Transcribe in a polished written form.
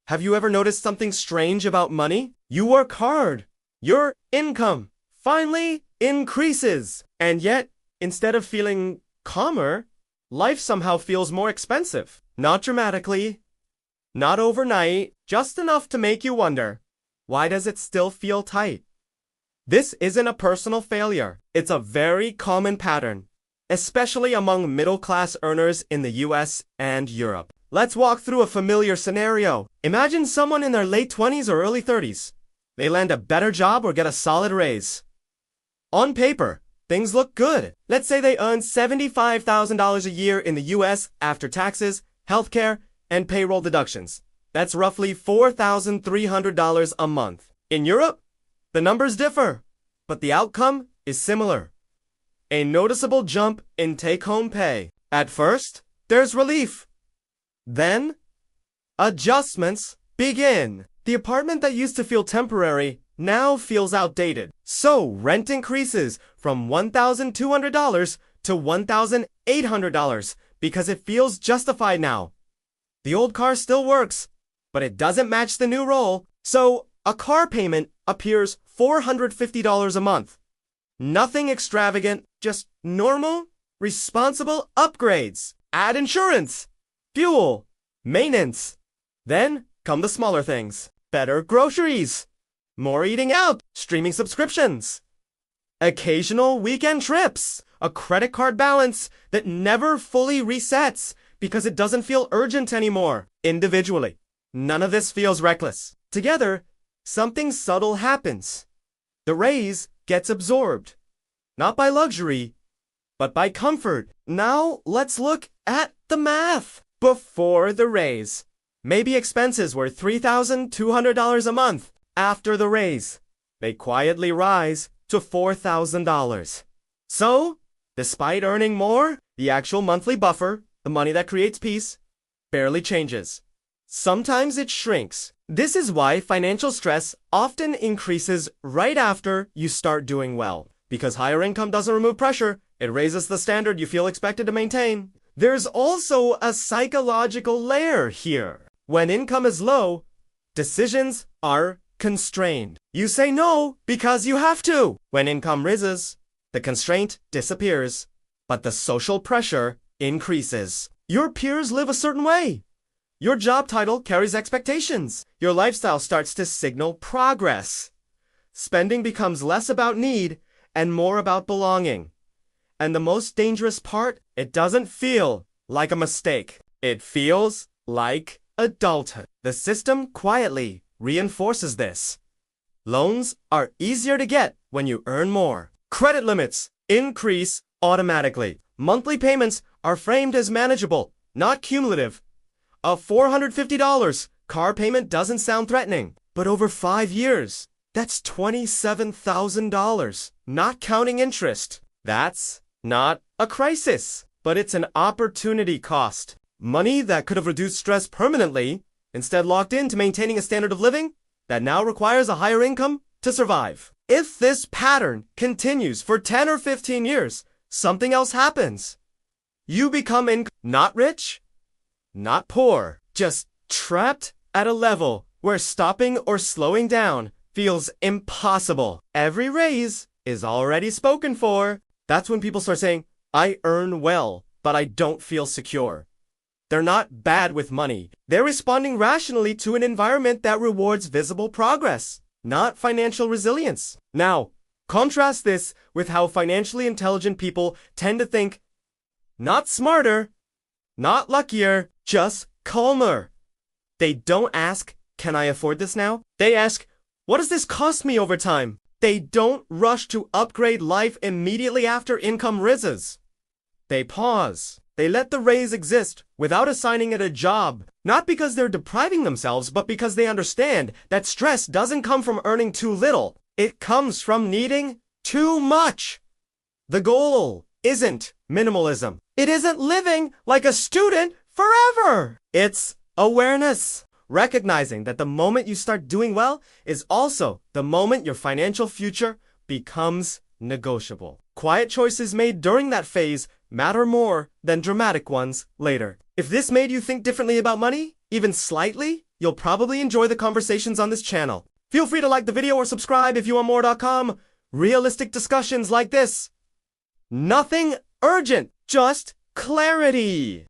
Have you ever noticed something strange about money? You work hard. Your income finally increases. And yet, instead of feeling calmer, life somehow feels more expensive. Not dramatically, not overnight, just enough to make you wonder, why does it still feel tight? This isn't a personal failure. It's a very common pattern, especially among middle-class earners in the US and Europe. Let's walk through a familiar scenario. Imagine someone in their late 20s or early 30s. They land a better job or get a solid raise. On paper, things look good. Let's say they earn $75,000 a year in the US after taxes, healthcare, and payroll deductions. That's roughly $4,300 a month. In Europe, the numbers differ, but the outcome is similar. A noticeable jump in take-home pay. At first, there's relief. Then, adjustments begin. The apartment that used to feel temporary now feels outdated. So, rent increases from $1,200 to $1,800 because it feels justified now. The old car still works, but it doesn't match the new role. So, a car payment appears $450 a month. Nothing extravagant, just normal, responsible upgrades. Add insurance, fuel, maintenance. Then come the smaller things. Better groceries, more eating out, streaming subscriptions, occasional weekend trips, a credit card balance that never fully resets because it doesn't feel urgent anymore. Individually, none of this feels reckless. Together, something subtle happens. The raise gets absorbed, not by luxury, but by comfort. Now let's look at the math. Before the raise, maybe expenses were $3,200 a month. After the raise, they quietly rise to $4,000. So, despite earning more, the actual monthly buffer, the money that creates peace, barely changes. Sometimes it shrinks. This is why financial stress often increases right after you start doing well. Because higher income doesn't remove pressure, it raises the standard you feel expected to maintain. There's also a psychological layer here. When income is low, decisions are constrained. You say no because you have to. When income rises, the constraint disappears, but the social pressure increases. Your peers live a certain way. Your job title carries expectations. Your lifestyle starts to signal progress. Spending becomes less about need and more about belonging. And the most dangerous part, it doesn't feel like a mistake. It feels like adulthood. The system quietly reinforces this. Loans are easier to get when you earn more. Credit limits increase automatically. Monthly payments are framed as manageable, not cumulative. A $450 car payment doesn't sound threatening, but over 5 years, that's $27,000, not counting interest. That's not a crisis, but it's an opportunity cost. Money that could have reduced stress permanently, instead locked into maintaining a standard of living that now requires a higher income to survive. If this pattern continues for 10 or 15 years, something else happens. You become not rich, not poor, just trapped at a level where stopping or slowing down feels impossible. Every raise is already spoken for. That's when people start saying, I earn well, but I don't feel secure. They're not bad with money. They're responding rationally to an environment that rewards visible progress, not financial resilience. Now, contrast this with how financially intelligent people tend to think, not smarter, not luckier, just calmer. They don't ask, can I afford this now? They ask, what does this cost me over time? They don't rush to upgrade life immediately after income rises. They pause. They let the raise exist without assigning it a job. Not because they're depriving themselves, but because they understand that stress doesn't come from earning too little. It comes from needing too much. The goal isn't minimalism. It isn't living like a student forever. It's awareness. Recognizing that the moment you start doing well is also the moment your financial future becomes negotiable. Quiet choices made during that phase matter more than dramatic ones later. If this made you think differently about money, even slightly, you'll probably enjoy the conversations on this channel. Feel free to like the video or subscribe if you want more.com. Realistic discussions like this. Nothing urgent, just clarity.